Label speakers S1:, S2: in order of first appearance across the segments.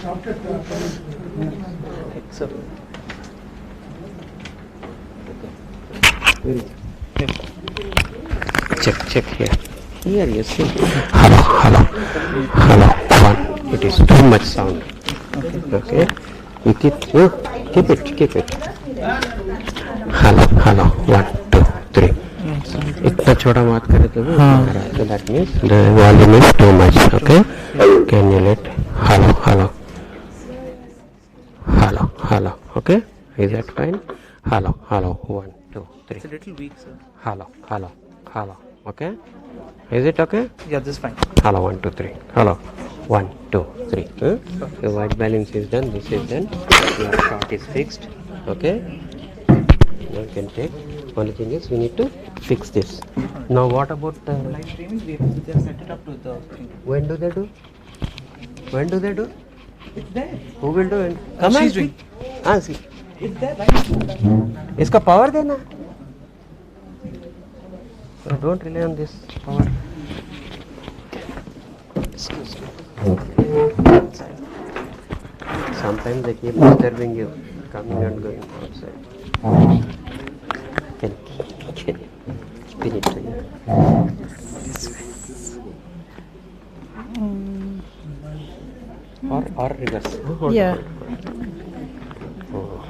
S1: So, check here. Here you see. Hello. One. It is too much sound. Okay. You keep it. Hello. 1, 2, 3. इतना छोटा मत करे तो so that means the volume is too much. Okay. Can you let hello. Okay. Is that fine? Hello. 1, 2, 3.
S2: It's a little weak, sir.
S1: Hello. Okay. Is it okay?
S2: Yeah, this is fine.
S1: Hello. 1, 2, 3. Hello. 1, 2, 3. The white balance is done. This is done. Your shot is fixed. Okay. Now you can take. Only thing is we need to fix this. Now what about
S2: Live streaming? We have to just set it up to the thing.
S1: when do they do?
S2: It's there.
S1: Who will do it? Come
S2: She's
S1: and
S2: doing.
S1: see.
S2: It's there, right?
S1: इसका power देना. Don't rely on this power. Excuse me. Sometimes they keep disturbing you, coming and going outside. Can you spin it to you? Or reverse.
S3: Yeah.
S1: Oh.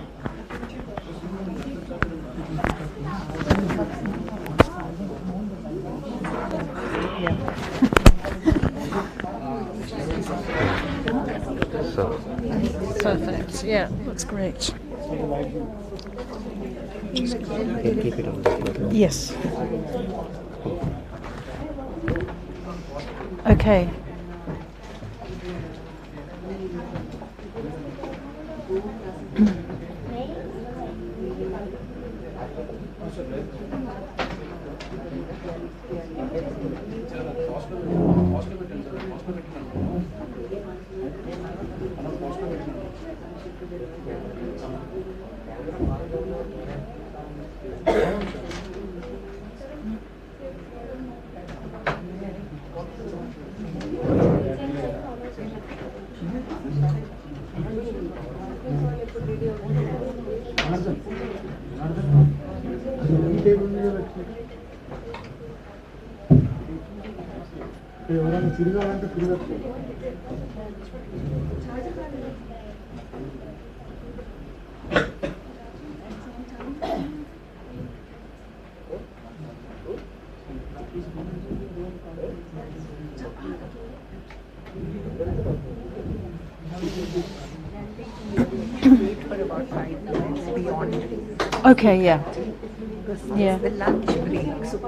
S1: So
S3: Perfect. Yeah, looks great.
S1: you can keep it on the floor.
S3: Yes. Okay. Okay, yeah. Yeah.
S4: The lunch break, so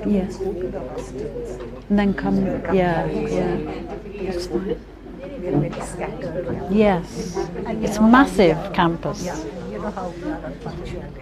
S3: Yes.
S4: go to the hostels.
S3: And then come, yeah. That's fine.
S4: We're very scattered.
S3: Yes. It's massive campus.
S4: Yeah, you know how we are on punctuality.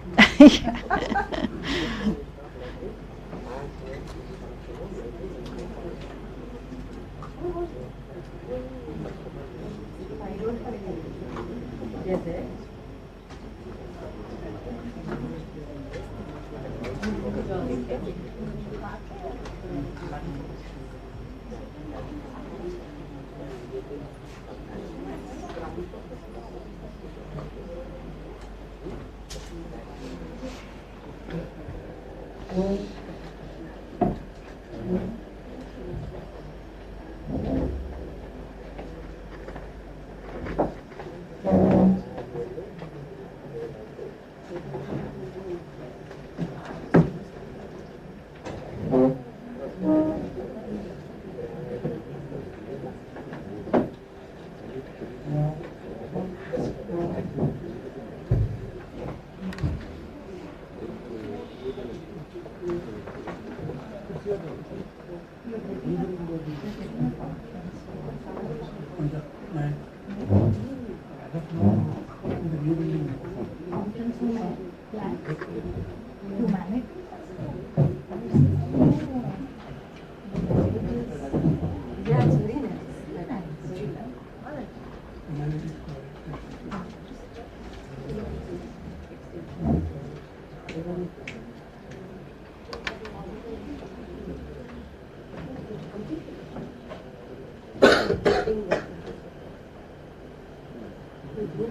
S5: Outside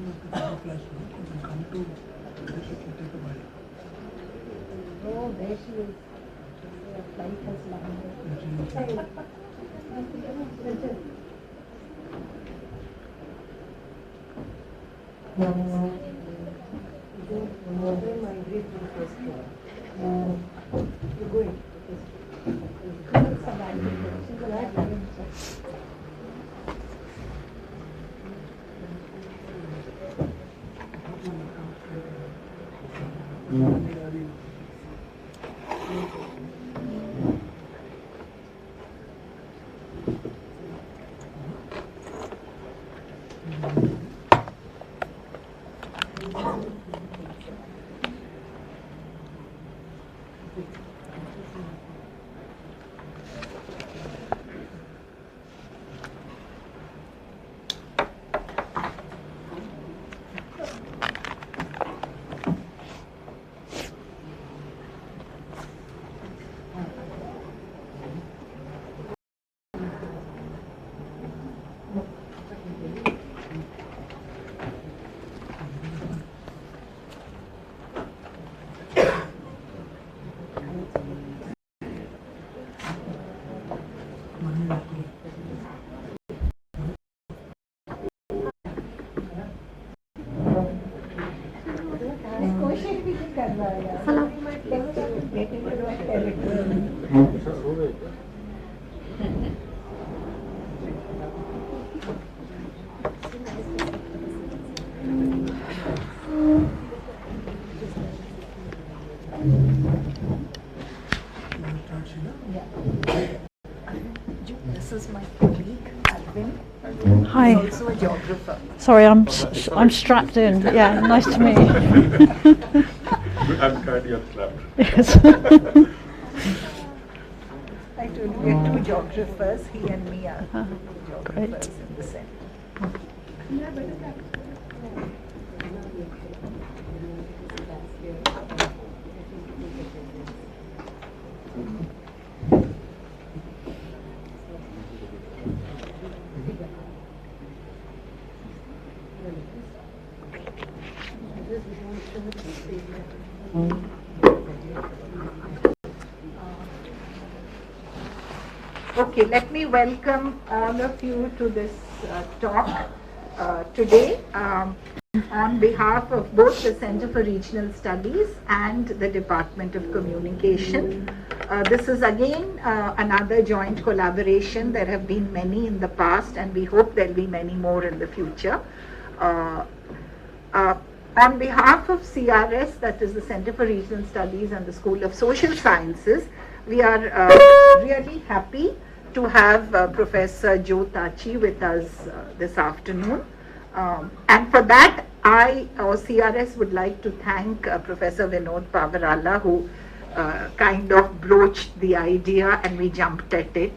S5: of the classroom, you can come to this if you take a bite.
S4: Oh, there she is. The flight has landed. This is my colleague, Alvin.
S3: Hi.
S4: He's also a geographer.
S3: Sorry, I'm strapped in. Yeah, nice to meet you.
S5: I'm glad you're clapped.
S3: Yes.
S4: I told you we are two geographers. He and me are
S3: Great.
S4: geographers in the center. Okay, let me welcome all of you to this talk today on behalf of both the Center for Regional Studies and the Department of Communication. This is again another joint collaboration. There have been many in the past and we hope there will be many more in the future. On behalf of CRS, that is the Center for Regional Studies and the School of Social Sciences, we are really happy to have Professor Jo Tacchi with us this afternoon. And for that, or CRS would like to thank Professor Vinod Pavarala, who kind of broached the idea and we jumped at it.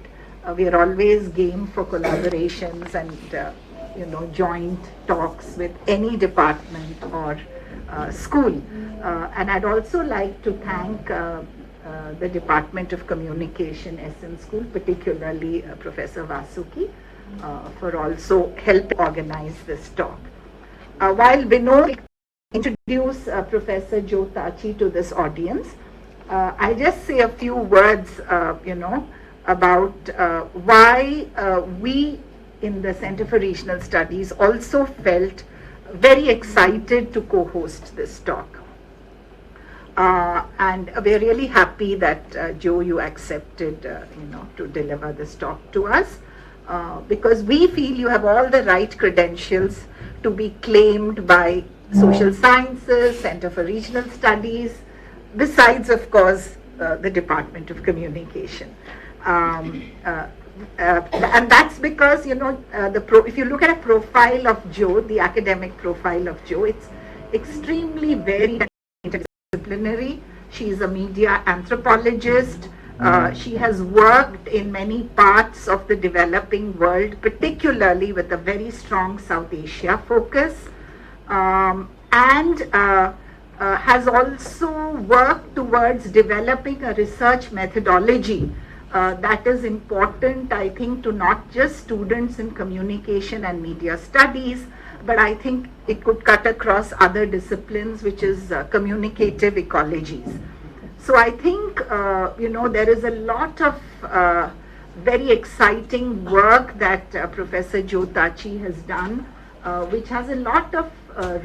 S4: We are always game for collaborations and joint talks with any department or school. And I'd also like to thank the Department of Communication, SM School, particularly Professor Vasuki, for also helping organize this talk. While Vinod introduce Professor Jo Tacchi to this audience, I'll just say a few words, about why we in the Center for Regional Studies also felt very excited to co-host this talk. And we're really happy that Jo, you accepted, to deliver this talk to us, because we feel you have all the right credentials to be claimed by Social Sciences, Center for Regional Studies, besides, of course, the Department of Communication. and that's because, you know, if you look at a profile of Joe, the academic profile of Joe, it's extremely very interdisciplinary. She's a media anthropologist. She has worked in many parts of the developing world, particularly with a very strong South Asia focus, and has also worked towards developing a research methodology that is important, I think, to not just students in communication and media studies, but I think it could cut across other disciplines, which is communicative ecologies. So I think, you know, there is a lot of very exciting work that Professor Joe Tacchi has done, which has a lot of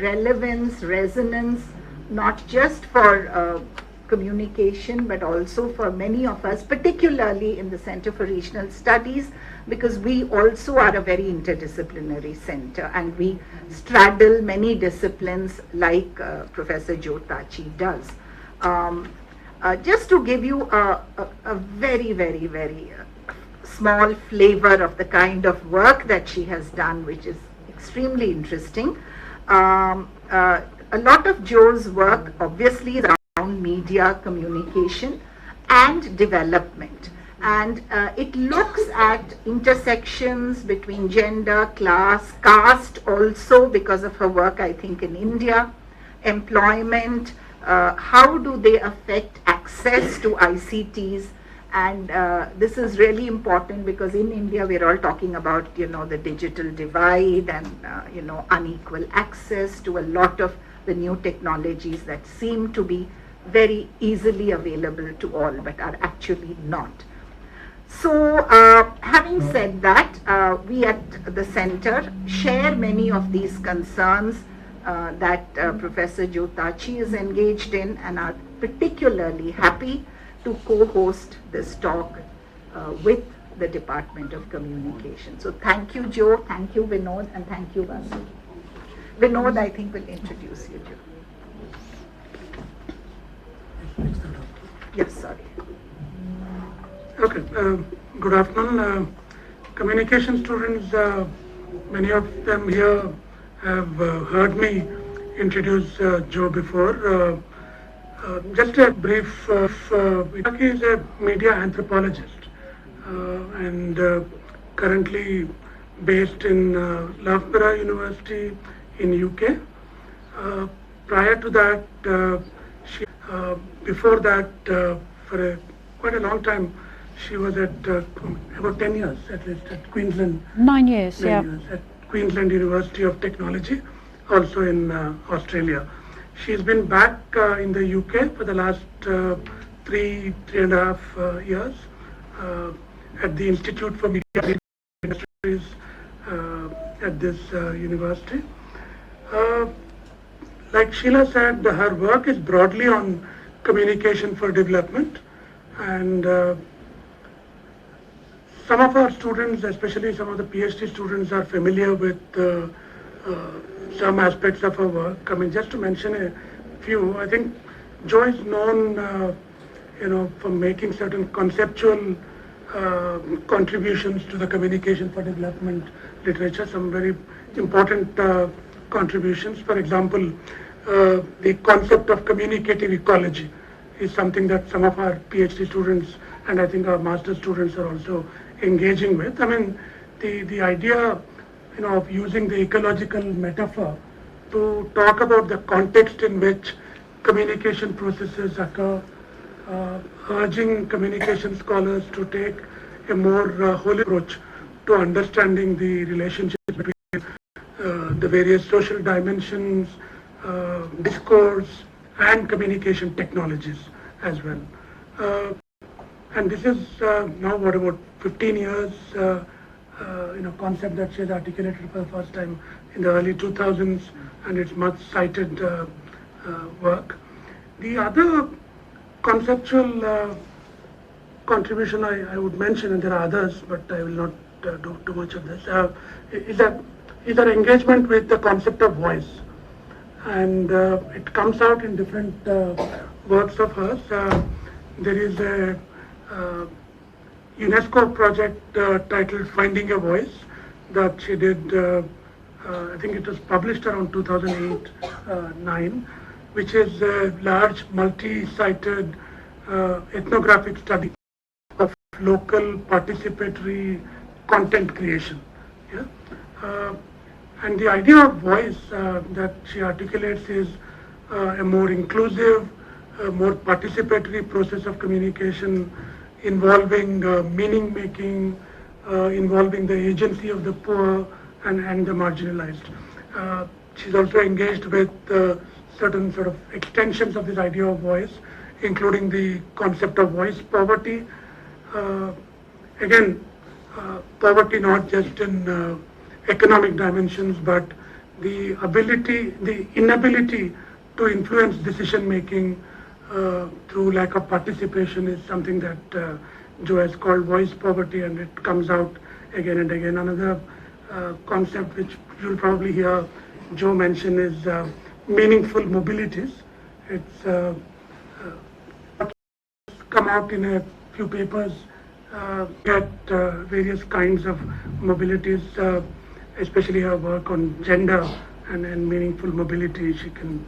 S4: relevance, resonance, not just for communication, but also for many of us, particularly in the Center for Regional Studies, because we also are a very interdisciplinary center and we straddle many disciplines like Professor Joe Tacchi does. Just to give you a very, very, very small flavor of the kind of work that she has done, which is extremely interesting. A lot of Joe's work obviously is around media communication and development, and it looks at intersections between gender, class, caste, also because of her work, I think, in India, employment, how do they affect access to ICTs, and this is really important because in India we're all talking about, you know, the digital divide and you know, unequal access to a lot of the new technologies that seem to be very easily available to all but are actually not. So having said that, we at the center share many of these concerns that Professor Joe Tacchi is engaged in, and are particularly happy to co-host this talk with the Department of Communication. So thank you, Joe, thank you, Vinod, and thank you, Vasu. Vinod, I think, will introduce you, Joe. Yes, sorry.
S5: Okay, good afternoon. Communication students, many of them here have heard me introduce Joe before. Just a brief, Tacchi is a media anthropologist and currently based in Loughborough University in UK. Prior to that, before that, for quite a long time, she was at about 10 years at least at Queensland.
S3: 9 years, yeah.
S5: Years at Queensland University of Technology, also in Australia. She's been back in the UK for the last three and a half years at the Institute for Media Industries at this university. Like Sheila said, her work is broadly on communication for development, and some of our students, especially some of the PhD students, are familiar with some aspects of her work. I mean, just to mention a few, I think Joe is known, you know, for making certain conceptual contributions to the communication for development literature, some very important contributions. For example, the concept of communicative ecology is something that some of our PhD students and I think our master students are also engaging with. I mean, the idea, you know, of using the ecological metaphor to talk about the context in which communication processes occur, urging communication scholars to take a more holistic approach to understanding the relationship between the various social dimensions, discourse, and communication technologies as well. And this is now what, about 15 years, you know, concept that she has articulated for the first time in the early 2000s, and it's much cited work. The other conceptual contribution I would mention, and there are others, but I will not do too much of this, is her engagement with the concept of voice. And it comes out in different works of hers. There is a UNESCO project titled Finding a Voice that she did, I think it was published around 2008-9, which is a large multi-sited ethnographic study of local participatory content creation. Yeah? And the idea of voice that she articulates is a more inclusive, more participatory process of communication involving meaning making, involving the agency of the poor and the marginalized. She's also engaged with certain sort of extensions of this idea of voice, including the concept of voice poverty. Again, poverty not just in economic dimensions, but the inability to influence decision making through lack of participation is something that Joe has called voice poverty, and it comes out again and again. Another concept which you'll probably hear Joe mention is meaningful mobilities. It's come out in a few papers at various kinds of mobilities, especially her work on gender and meaningful mobility. She can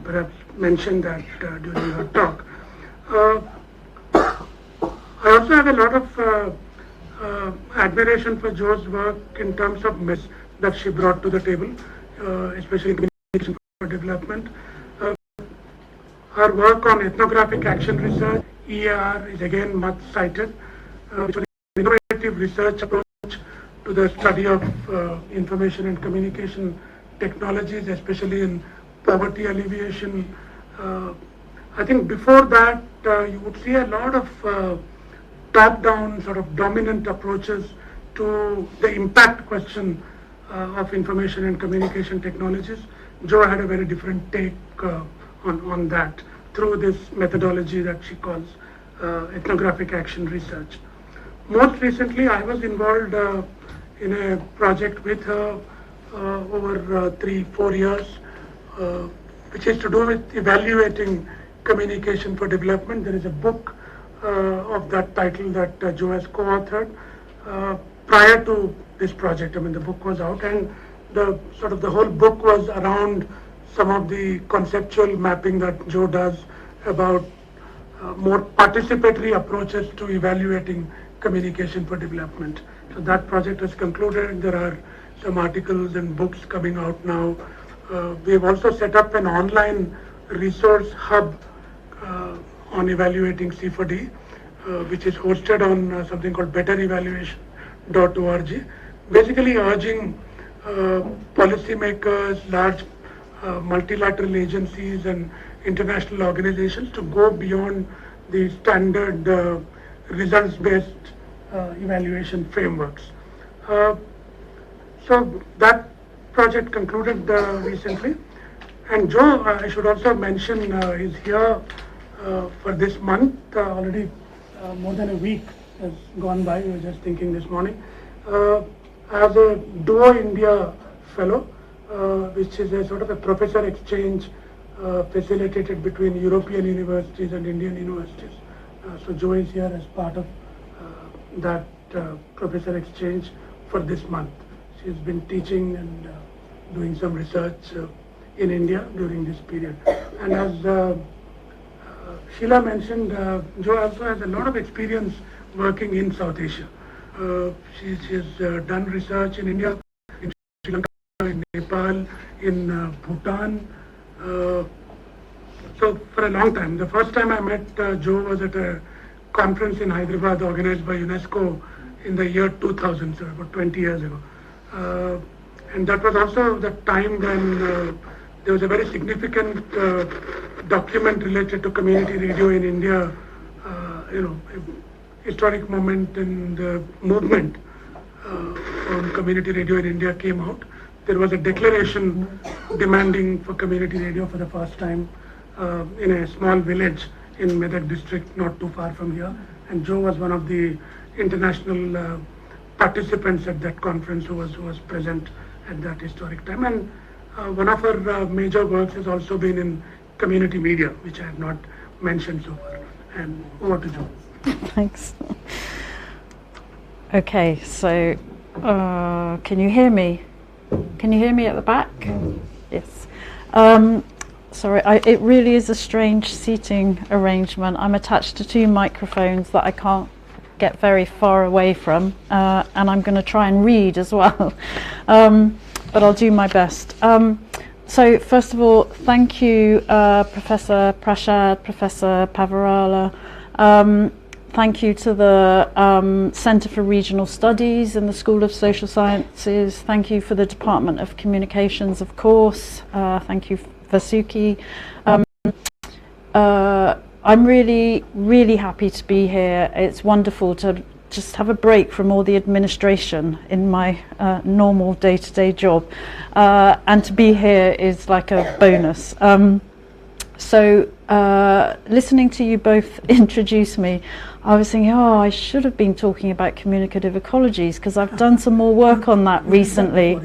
S5: perhaps mention that during her talk. I also have a lot of admiration for Jo's work in terms of mess that she brought to the table, especially in communication for development. Her work on ethnographic action research, EAR, is again much cited, which was an innovative research approach to the study of information and communication technologies, especially in poverty alleviation. I think before that, you would see a lot of top-down sort of dominant approaches to the impact question of information and communication technologies. Jo had a very different take on that through this methodology that she calls ethnographic action research. Most recently, I was involved in a project with her over 3-4 years, which is to do with evaluating communication for development. There is a book of that title that Jo has co-authored. Prior to this project, I mean, the book was out, and the whole book was around some of the conceptual mapping that Jo does about more participatory approaches to evaluating communication for development. So that project has concluded. There are some articles and books coming out now. We have also set up an online resource hub on evaluating C4D, which is hosted on something called betterevaluation.org, basically urging policymakers, large multilateral agencies and international organizations to go beyond the standard results-based evaluation frameworks. So that project concluded recently. And Jo, I should also mention, is here for this month. Already more than a week has gone by. We were just thinking this morning. As a Duo India Fellow, which is a sort of a professor exchange facilitated between European universities and Indian universities. So Jo is here as part of that professor exchange for this month. She's been teaching and doing some research in India during this period. And as Sheila mentioned, Jo also has a lot of experience working in South Asia. She has done research in India, in Sri Lanka, in Nepal, in Bhutan. So for a long time. The first time I met Jo was at a conference in Hyderabad organized by UNESCO in the year 2000, so about 20 years ago. And that was also the time when there was a very significant document related to community radio in India, a historic moment in the movement on community radio in India came out. There was a declaration demanding for community radio for the first time in a small village in Medak district, not too far from here. And Jo was one of the international participants at that conference who was present at that historic time. And one of her major works has also been in community media, which I have not mentioned so far. And over to Jo.
S3: Thanks. Okay, so can you hear me? Can you hear me at the back? Yes. Sorry, it really is a strange seating arrangement. I'm attached to two microphones that I can't get very far away from, and I'm going to try and read as well, but I'll do my best. So first of all, thank you, Professor Prashad, Professor Pavarala. Thank you to the Centre for Regional Studies and the School of Social Sciences. Thank you for the Department of Communications, of course. Thank you, Vasuki. I'm really, really happy to be here. It's wonderful to just have a break from all the administration in my normal day-to-day job. And to be here is like a bonus. So listening to you both introduce me, I was thinking, oh, I should have been talking about communicative ecologies, because I've done some more work on that recently.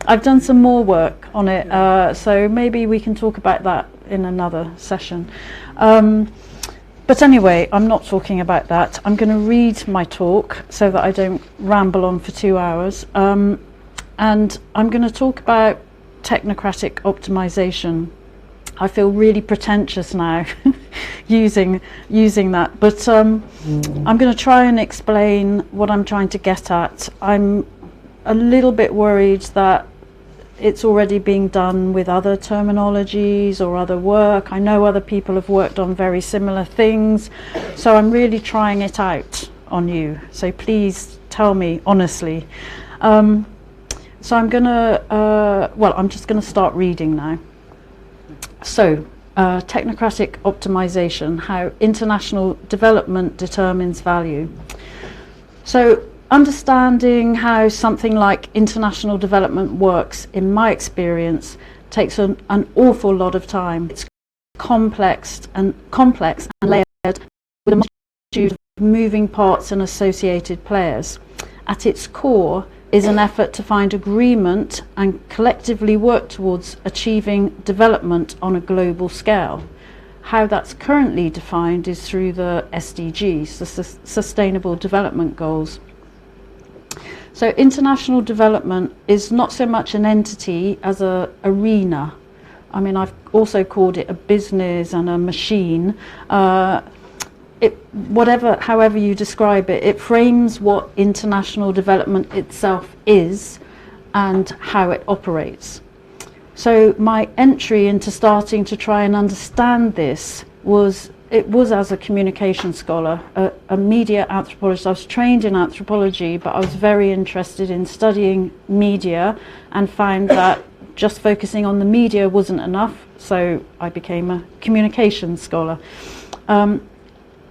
S3: I've done some more work on it, so maybe we can talk about that in another session. But anyway, I'm not talking about that. I'm going to read my talk so that I don't ramble on for 2 hours. And I'm going to talk about technocratic optimization. I feel really pretentious now using that, but I'm going to try and explain what I'm trying to get at. I'm a little bit worried that it's already being done with other terminologies or other work. I know other people have worked on very similar things, so I'm really trying it out on you. So please tell me honestly. So I'm going to, I'm just going to start reading now. So, technocratic optimization, how international development determines value. So, understanding how something like international development works, in my experience, takes an awful lot of time. It's complex and layered with a multitude of moving parts and associated players. At its core is an effort to find agreement and collectively work towards achieving development on a global scale. How that's currently defined is through the SDGs, the Sustainable Development Goals. So international development is not so much an entity as an arena. I mean, I've also called it a business and a machine. However you describe it, it frames what international development itself is and how it operates. So my entry into starting to try and understand this was as a communication scholar, a media anthropologist. I was trained in anthropology, but I was very interested in studying media and found that just focusing on the media wasn't enough, so I became a communication scholar.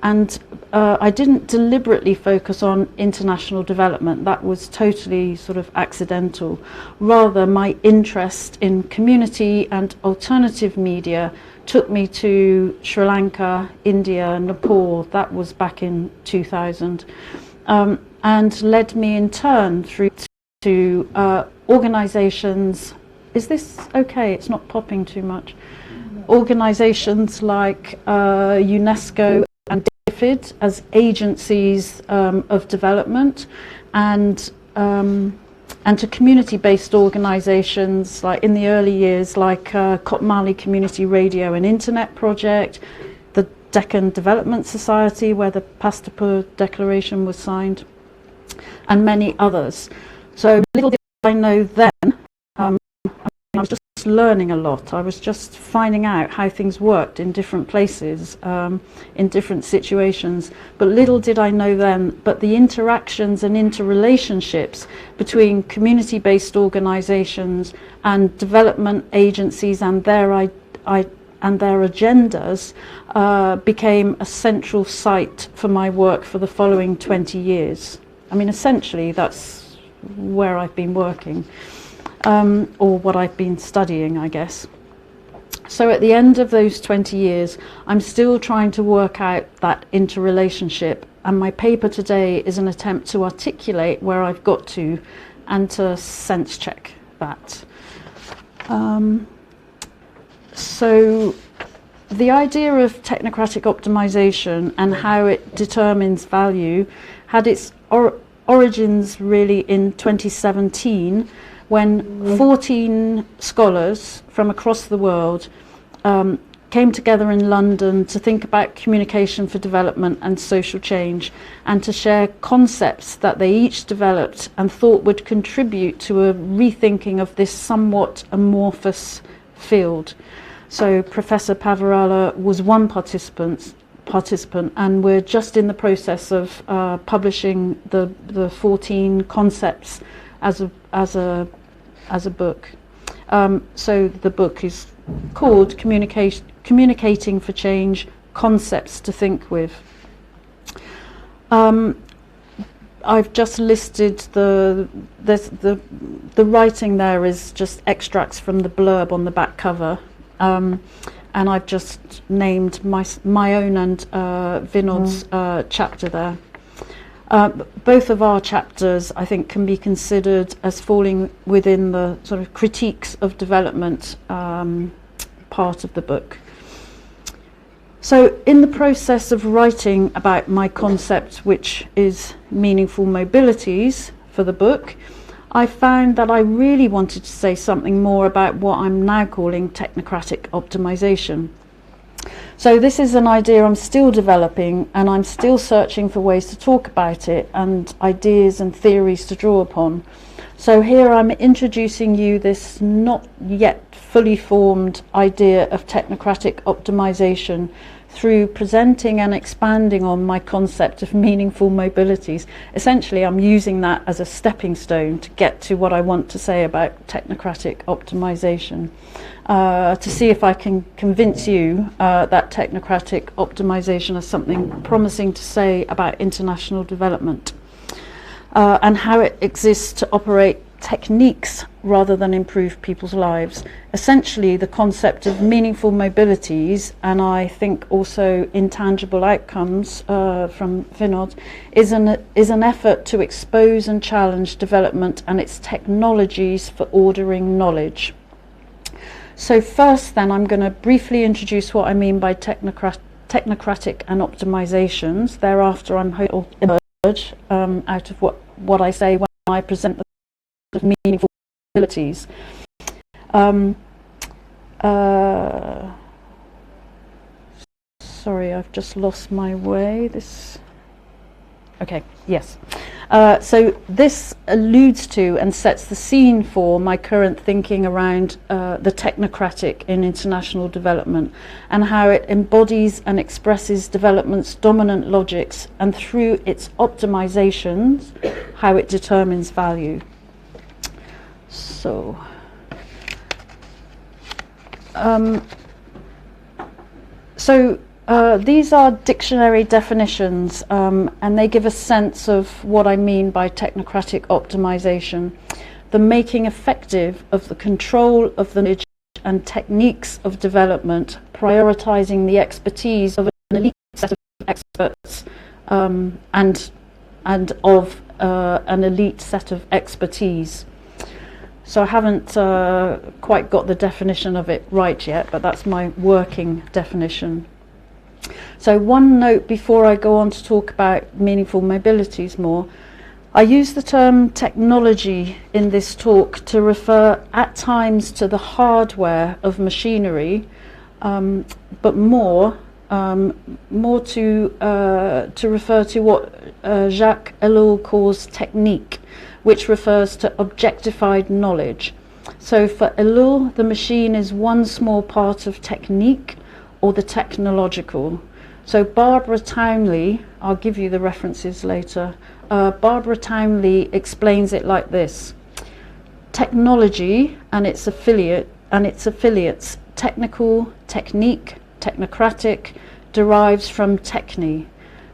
S3: And I didn't deliberately focus on international development. That was totally sort of accidental. Rather, my interest in community and alternative media took me to Sri Lanka, India, Nepal. That was back in 2000. And led me in turn through to organizations. Is this okay? It's not popping too much. Organizations like UNESCO and DFID as agencies of development, and to community-based organisations like in the early years, like Kotmali Community Radio and Internet Project, the Deccan Development Society, where the Pastapur Declaration was signed, and many others. So little did I know then. I was just learning a lot. I was just finding out how things worked in different places, in different situations. But little did I know then, but the interactions and interrelationships between community-based organisations and development agencies and their agendas became a central site for my work for the following 20 years. I mean, essentially, that's where I've been working. Or what I've been studying, I guess. So at the end of those 20 years, I'm still trying to work out that interrelationship, and my paper today is an attempt to articulate where I've got to and to sense check that. So the idea of technocratic optimization and how it determines value had its origins really in 2017, when 14 scholars from across the world came together in London to think about communication for development and social change, and to share concepts that they each developed and thought would contribute to a rethinking of this somewhat amorphous field. So Professor Pavarala was one participant, and we're just in the process of publishing the 14 concepts as a book. So the book is called Communicating for Change: Concepts to Think With. I've just listed the writing there is just extracts from the blurb on the back cover, and I've just named my own and Vinod's chapter there. Both of our chapters, I think, can be considered as falling within the sort of critiques of development part of the book. So in the process of writing about my concept, which is meaningful mobilities, for the book, I found that I really wanted to say something more about what I'm now calling technocratic optimization. So this is an idea I'm still developing, and I'm still searching for ways to talk about it and ideas and theories to draw upon. So here I'm introducing you this not yet fully formed idea of technocratic optimization through presenting and expanding on my concept of meaningful mobilities. Essentially, I'm using that as a stepping stone to get to what I want to say about technocratic optimization, to see if I can convince you that technocratic optimization has something promising to say about international development, and how it exists to operate techniques rather than improve people's lives. Essentially, the concept of meaningful mobilities, and I think also intangible outcomes from Vinod, is an effort to expose and challenge development and its technologies for ordering knowledge. So first then, I'm going to briefly introduce what I mean by technocratic and optimizations. Thereafter, I'm hoping to emerge out of what I say when I present the of meaningful abilities. Sorry, I've just lost my way. Okay, yes. So this alludes to and sets the scene for my current thinking around the technocratic in international development, and how it embodies and expresses development's dominant logics, and through its optimizations, how it determines value. So, these are dictionary definitions, and they give a sense of what I mean by technocratic optimization: the making effective of the control of the knowledge and techniques of development, prioritizing the expertise of an elite set of experts, and of an elite set of expertise. So I haven't quite got the definition of it right yet, but that's my working definition. So one note before I go on to talk about meaningful mobilities more. I use the term technology in this talk to refer at times to the hardware of machinery, but more to refer to what Jacques Ellul calls technique, which refers to objectified knowledge. So for Ellul, the machine is one small part of technique, or the technological. So Barbara Townley, I'll give you the references later, Barbara Townley explains it like this: technology and its affiliates, technical, technique, technocratic, derives from techne,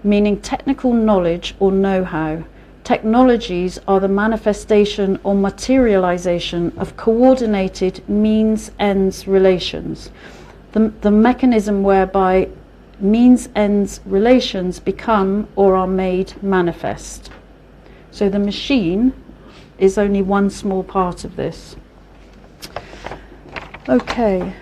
S3: meaning technical knowledge or know-how. Technologies are the manifestation or materialization of coordinated means-ends relations, the mechanism whereby means-ends relations become or are made manifest. So the machine is only one small part of this. Okay.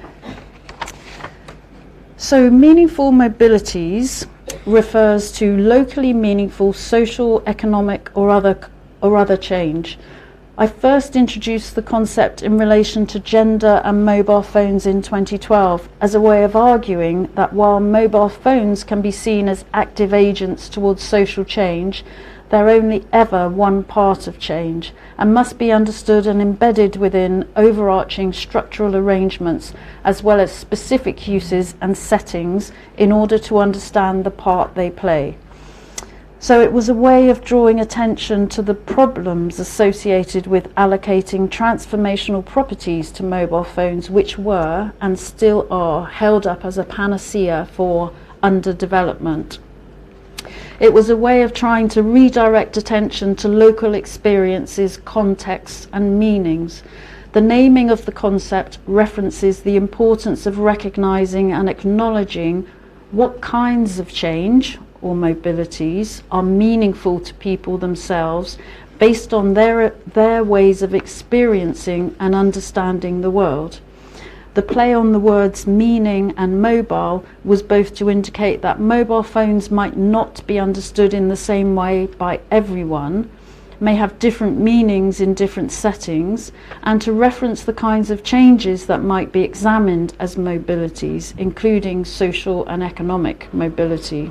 S3: So meaningful mobilities refers to locally meaningful social, economic or other change. I first introduced the concept in relation to gender and mobile phones in 2012 as a way of arguing that while mobile phones can be seen as active agents towards social change, they're only ever one part of change and must be understood and embedded within overarching structural arrangements as well as specific uses and settings in order to understand the part they play. So it was a way of drawing attention to the problems associated with allocating transformational properties to mobile phones, which were and still are held up as a panacea for underdevelopment. It was a way of trying to redirect attention to local experiences, contexts and meanings. The naming of the concept references the importance of recognizing and acknowledging what kinds of change or mobilities are meaningful to people themselves based on their ways of experiencing and understanding the world. The play on the words meaning and mobile was both to indicate that mobile phones might not be understood in the same way by everyone, may have different meanings in different settings, and to reference the kinds of changes that might be examined as mobilities, including social and economic mobility.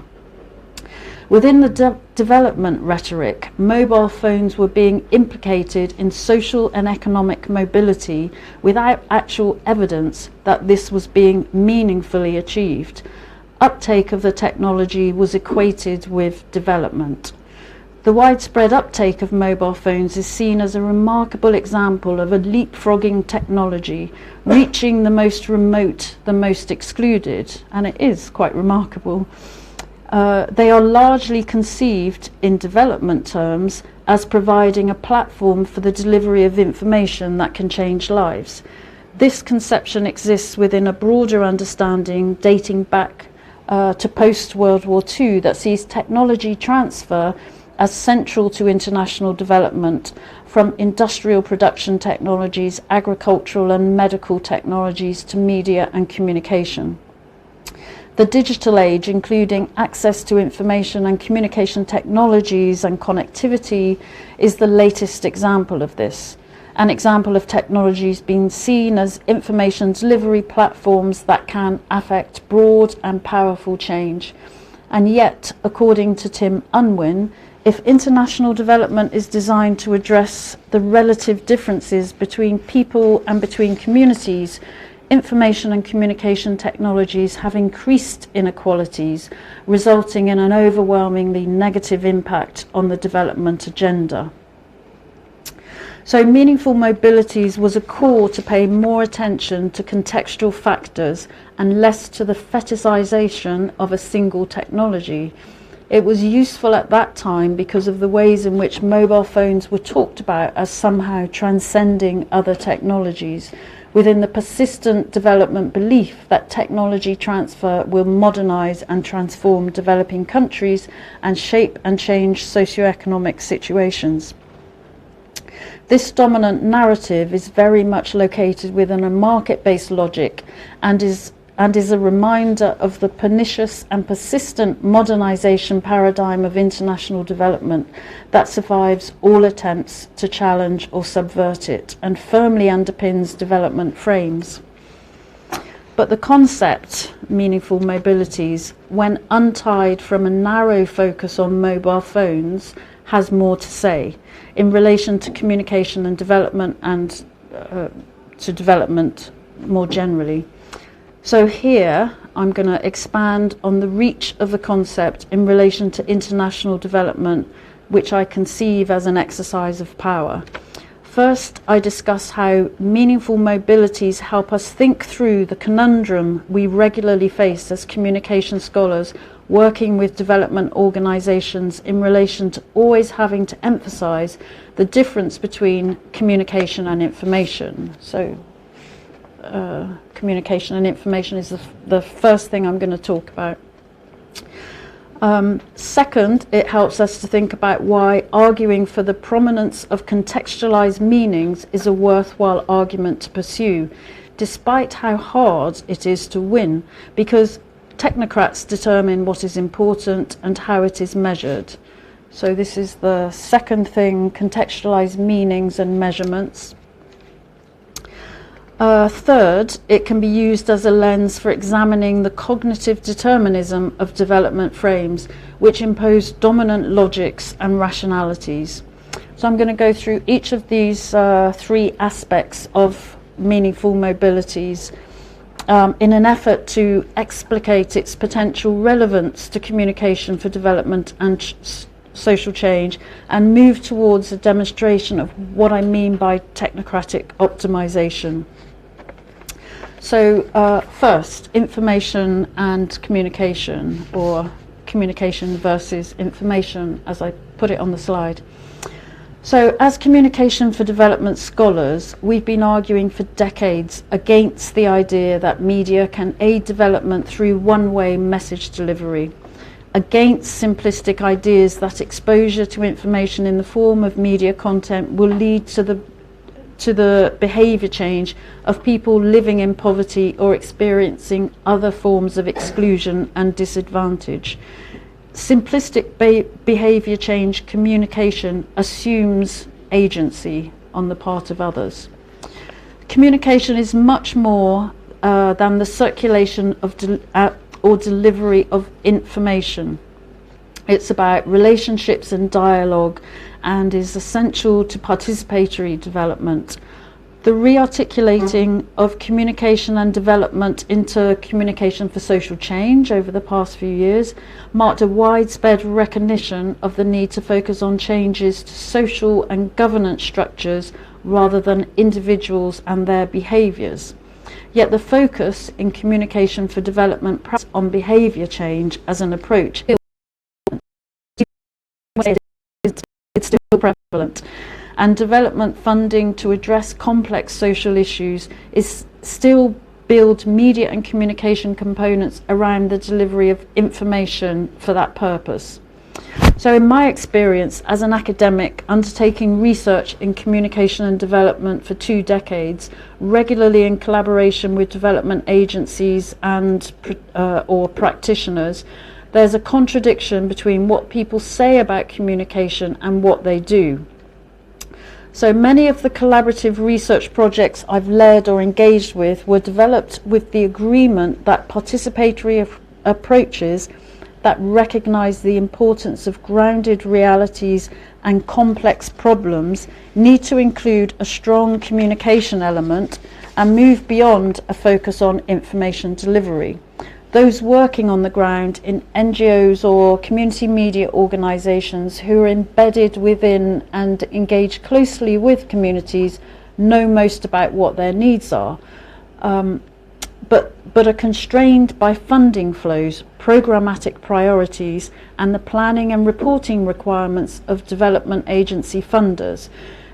S3: Within the development rhetoric, mobile phones were being implicated in social and economic mobility without actual evidence that this was being meaningfully achieved. Uptake of the technology was equated with development. The widespread uptake of mobile phones is seen as a remarkable example of a leapfrogging technology, reaching the most remote, the most excluded, and it is quite remarkable. They are largely conceived in development terms as providing a platform for the delivery of information that can change lives. This conception exists within a broader understanding dating back to post-World War II that sees technology transfer as central to international development, from industrial production technologies, agricultural and medical technologies to media and communication. The digital age, including access to information and communication technologies and connectivity, is the latest example of this. An example of technologies being seen as information delivery platforms that can affect broad and powerful change. And yet, according to Tim Unwin, if international development is designed to address the relative differences between people and between communities, information and communication technologies have increased inequalities, resulting in an overwhelmingly negative impact on the development agenda. So meaningful mobilities was a call to pay more attention to contextual factors and less to the fetishization of a single technology. It was useful at that time because of the ways in which mobile phones were talked about as somehow transcending other technologies, within the persistent development belief that technology transfer will modernize and transform developing countries and shape and change socioeconomic situations. This dominant narrative is very much located within a market-based logic and is a reminder of the pernicious and persistent modernization paradigm of international development that survives all attempts to challenge or subvert it and firmly underpins development frames. But the concept, meaningful mobilities, when untied from a narrow focus on mobile phones, has more to say in relation to communication and development and to development more generally. So here I'm going to expand on the reach of the concept in relation to international development, which I conceive as an exercise of power. First, I discuss how meaningful mobilities help us think through the conundrum we regularly face as communication scholars working with development organizations in relation to always having to emphasize the difference between communication and information. So communication and information is the first thing I'm going to talk about. Second, it helps us to think about why arguing for the prominence of contextualized meanings is a worthwhile argument to pursue, despite how hard it is to win, because technocrats determine what is important and how it is measured. So this is the second thing, contextualize meanings and measurements. Third, it can be used as a lens for examining the cognitive determinism of development frames, which impose dominant logics and rationalities. So I'm going to go through each of these three aspects of meaningful mobilities in an effort to explicate its potential relevance to communication for development and social change, and move towards a demonstration of what I mean by technocratic optimization. So first, information and communication, or communication versus information, as I put it on the slide. So as communication for development scholars, we've been arguing for decades against the idea that media can aid development through one-way message delivery, against simplistic ideas that exposure to information in the form of media content will lead to the behaviour change of people living in poverty or experiencing other forms of exclusion and disadvantage. Simplistic behaviour change communication assumes agency on the part of others. Communication is much more than the circulation of or delivery of information. It's about relationships and dialogue, and is essential to participatory development. The rearticulating of communication and development into communication for social change over the past few years marked a widespread recognition of the need to focus on changes to social and governance structures rather than individuals and their behaviours. Yet the focus in communication for development on behaviour change as an approach it's still prevalent, and development funding to address complex social issues is still build media and communication components around the delivery of information for that purpose. So in my experience as an academic undertaking research in communication and development for 2 decades, regularly in collaboration with development agencies and or practitioners, there's a contradiction between what people say about communication and what they do. So many of the collaborative research projects I've led or engaged with were developed with the agreement that participatory approaches that recognise the importance of grounded realities and complex problems need to include a strong communication element and move beyond a focus on information delivery. Those working on the ground in NGOs or community media organisations who are embedded within and engage closely with communities know most about what their needs are, but are constrained by funding flows, programmatic priorities, and the planning and reporting requirements of development agency funders.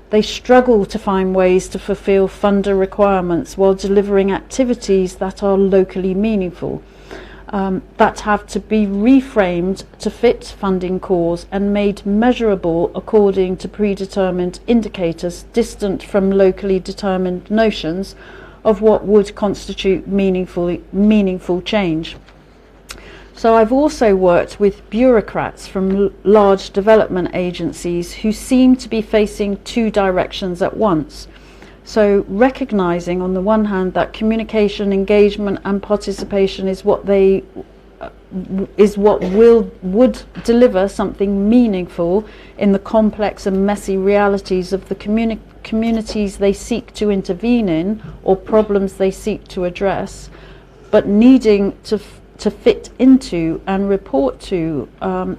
S3: They struggle to find ways to fulfil funder requirements while delivering activities that are locally meaningful. That have to be reframed to fit funding calls and made measurable according to predetermined indicators distant from locally determined notions of what would constitute meaningful change. So I've also worked with bureaucrats from large development agencies who seem to be facing 2 directions at once. So recognising on the one hand that communication, engagement and participation is what would deliver something meaningful in the complex and messy realities of the communities they seek to intervene in or problems they seek to address, but needing to fit into and report to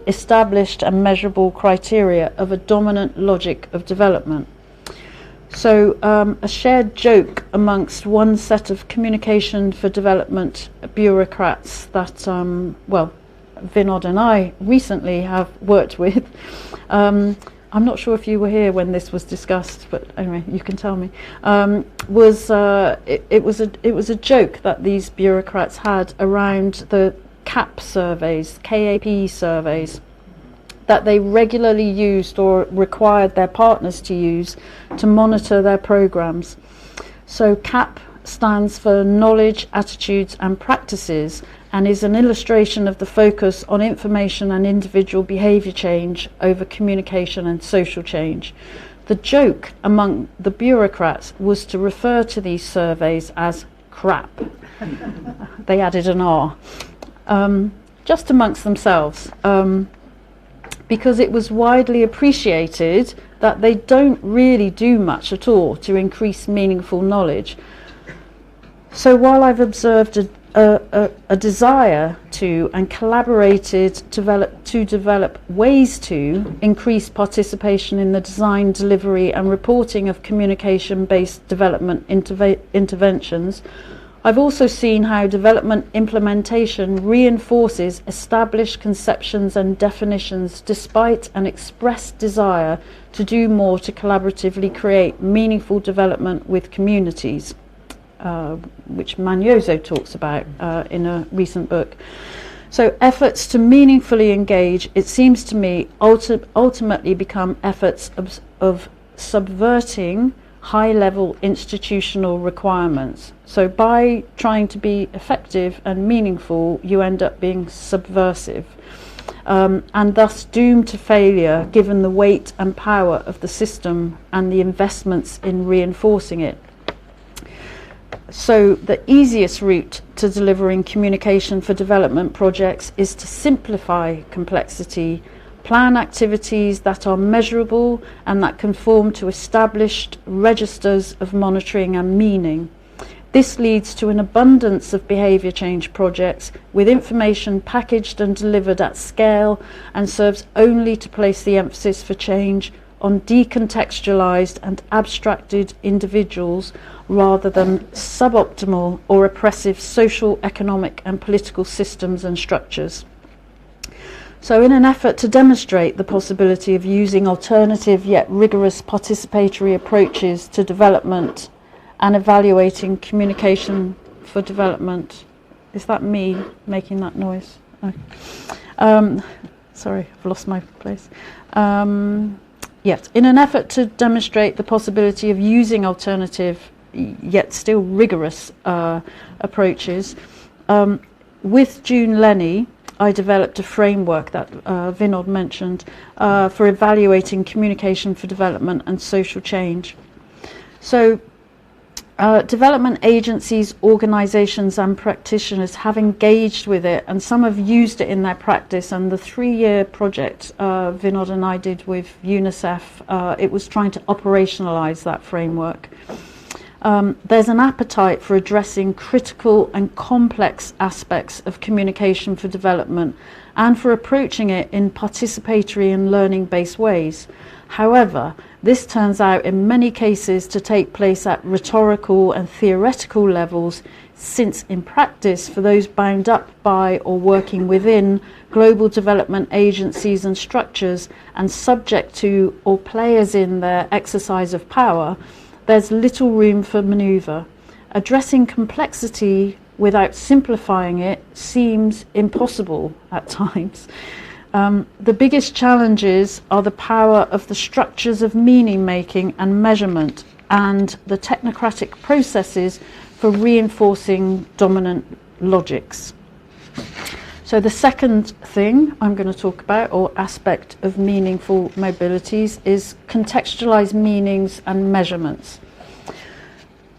S3: established and measurable criteria of a dominant logic of development. So a shared joke amongst one set of communication for development bureaucrats that, Vinod and I recently have worked with. I'm not sure if you were here when this was discussed, but anyway, you can tell me. It was a joke that these bureaucrats had around the KAP surveys, KAP surveys, that they regularly used or required their partners to use to monitor their programs. So KAP stands for knowledge, attitudes and practices, and is an illustration of the focus on information and individual behaviour change over communication and social change. The joke among the bureaucrats was to refer to these surveys as crap. They added an R, just amongst themselves, because it was widely appreciated that they don't really do much at all to increase meaningful knowledge. So while I've observed a desire to and collaborated to develop ways to increase participation in the design, delivery and reporting of communication-based development interventions, I've also seen how development implementation reinforces established conceptions and definitions despite an expressed desire to do more to collaboratively create meaningful development with communities, which Manyozo talks about in a recent book. So efforts to meaningfully engage, it seems to me, ultimately become efforts of subverting high-level institutional requirements. So by trying to be effective and meaningful, you end up being subversive, and thus doomed to failure given the weight and power of the system and the investments in reinforcing it. So the easiest route to delivering communication for development projects is to simplify complexity, plan activities that are measurable and that conform to established registers of monitoring and meaning. This leads to an abundance of behaviour change projects with information packaged and delivered at scale and serves only to place the emphasis for change on decontextualised and abstracted individuals rather than suboptimal or oppressive social, economic and political systems and structures. So in an effort to demonstrate the possibility of using alternative yet rigorous participatory approaches to development and evaluating communication for development, is that me making that noise? Oh. Sorry, I've lost my place. Yes, in an effort to demonstrate the possibility of using alternative yet still rigorous approaches, with June Lenny, I developed a framework that Vinod mentioned for evaluating communication for development and social change. So development agencies, organisations and practitioners have engaged with it, and some have used it in their practice, and the 3-year project Vinod and I did with UNICEF, it was trying to operationalise that framework. There's an appetite for addressing critical and complex aspects of communication for development and for approaching it in participatory and learning-based ways. However, this turns out in many cases to take place at rhetorical and theoretical levels, since in practice, for those bound up by or working within global development agencies and structures and subject to or players in their exercise of power, there's little room for manoeuvre. Addressing complexity without simplifying it seems impossible at times. The biggest challenges are the power of the structures of meaning making and measurement and the technocratic processes for reinforcing dominant logics. So the second thing I'm going to talk about, or aspect of meaningful mobilities, is contextualized meanings and measurements.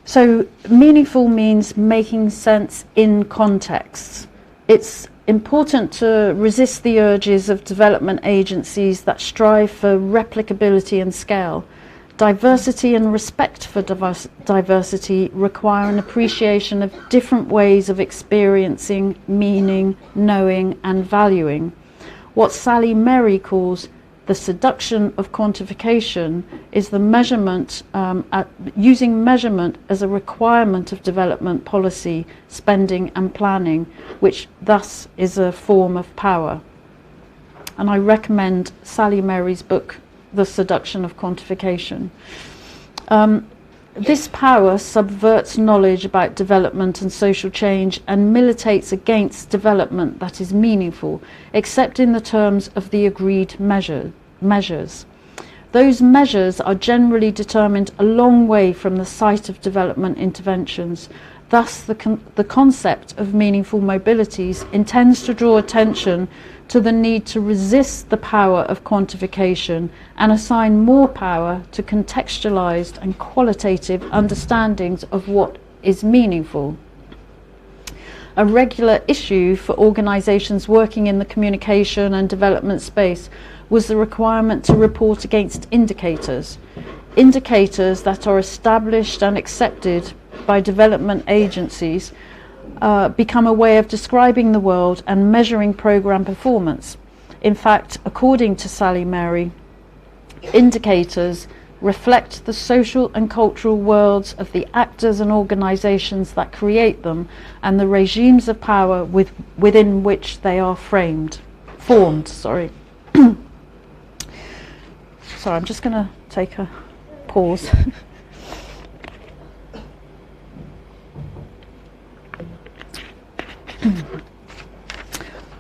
S3: So meaningful means making sense in context. It's important to resist the urges of development agencies that strive for replicability and scale. Diversity and respect for diversity require an appreciation of different ways of experiencing, meaning, knowing and valuing. What Sally Merry calls the seduction of quantification is the measurement, using measurement as a requirement of development policy, spending and planning, which thus is a form of power. And I recommend Sally Merry's book, The Seduction of Quantification. This power subverts knowledge about development and social change and militates against development that is meaningful, except in the terms of the agreed measures. those measures are generally determined a long way from the site of development interventions. Thus, the concept of meaningful mobilities intends to draw attention to the need to resist the power of quantification and assign more power to contextualized and qualitative understandings of what is meaningful. A regular issue for organisations working in the communication and development space was the requirement to report against indicators. Indicators that are established and accepted by development agencies become a way of describing the world and measuring programme performance. In fact, according to Sally Mary, indicators reflect the social and cultural worlds of the actors and organisations that create them and the regimes of power within which they are formed. Sorry, I'm just going to take a pause.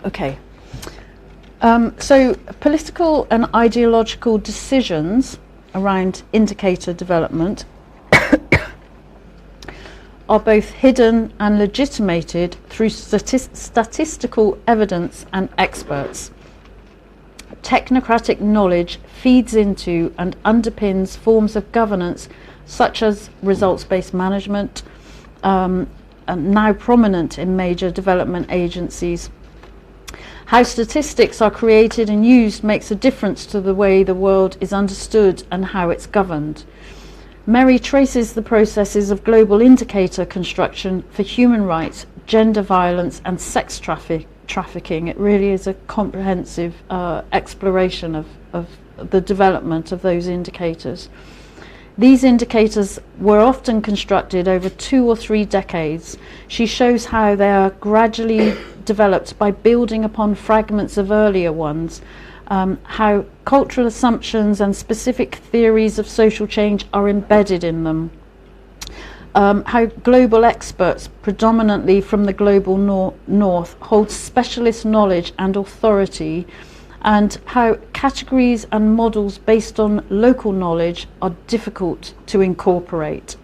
S3: Okay. So political and ideological decisions around indicator development are both hidden and legitimated through statistical evidence and experts. Technocratic knowledge feeds into and underpins forms of governance such as results-based management, now prominent in major development agencies. How statistics are created and used makes a difference to the way the world is understood and how it's governed. Mary traces the processes of global indicator construction for human rights, gender violence and sex trafficking. It really is a comprehensive exploration of the development of those indicators. These indicators were often constructed over 2 or 3 decades. She shows how they are gradually developed by building upon fragments of earlier ones, how cultural assumptions and specific theories of social change are embedded in them, how global experts, predominantly from the global north, hold specialist knowledge and authority, and how categories and models based on local knowledge are difficult to incorporate.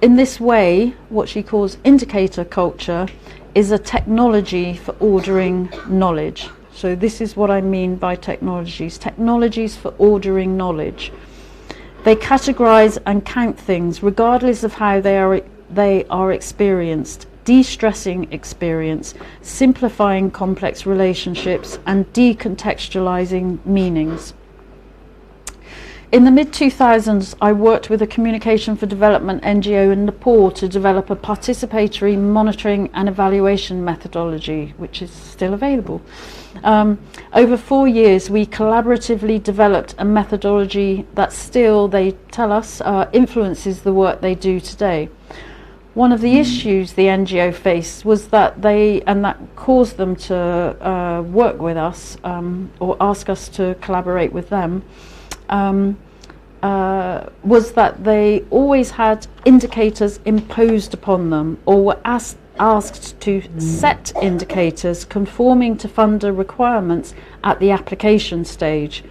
S3: In this way, what she calls indicator culture is a technology for ordering knowledge. So this is what I mean by technologies for ordering knowledge. They categorize and count things regardless of how they are experienced, de-stressing experience, simplifying complex relationships, and decontextualizing meanings. In the mid-2000s, I worked with a Communication for Development NGO in Nepal to develop a participatory monitoring and evaluation methodology, which is still available. Over 4 years, we collaboratively developed a methodology that still, they tell us, influences the work they do today. One of the issues the NGO faced was that that caused them to work with us or ask us to collaborate with them, was that they always had indicators imposed upon them or were asked to set indicators conforming to funder requirements at the application stage.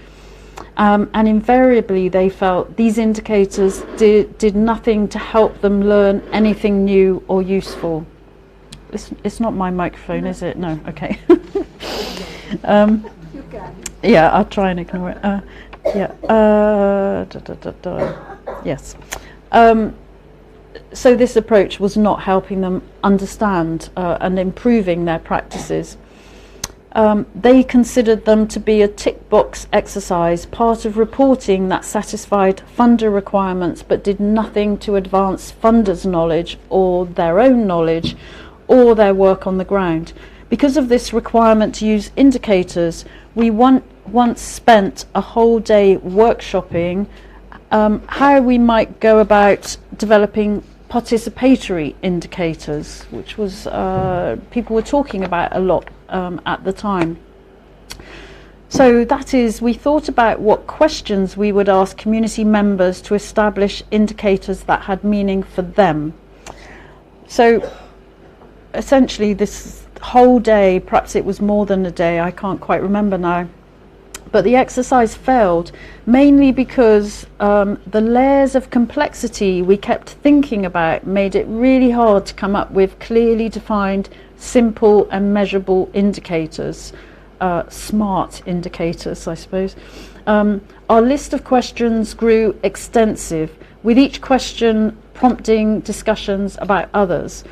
S3: And invariably they felt these indicators did nothing to help them learn anything new or useful. It's not my microphone, is it? No, okay.
S4: You can.
S3: Yeah, I'll try and ignore it. Yes. So this approach was not helping them understand and improving their practices. They considered them to be a tick box exercise, part of reporting that satisfied funder requirements but did nothing to advance funders' knowledge or their own knowledge or their work on the ground. Because of this requirement to use indicators, we once spent a whole day workshopping how we might go about developing participatory indicators, which was people were talking about a lot at the time. So that is, we thought about what questions we would ask community members to establish indicators that had meaning for them. So essentially this whole day, perhaps it was more than a day, I can't quite remember now, But the exercise failed mainly because the layers of complexity we kept thinking about made it really hard to come up with clearly defined, simple and measurable indicators, smart indicators, I suppose. Our list of questions grew extensive, with each question prompting discussions about others.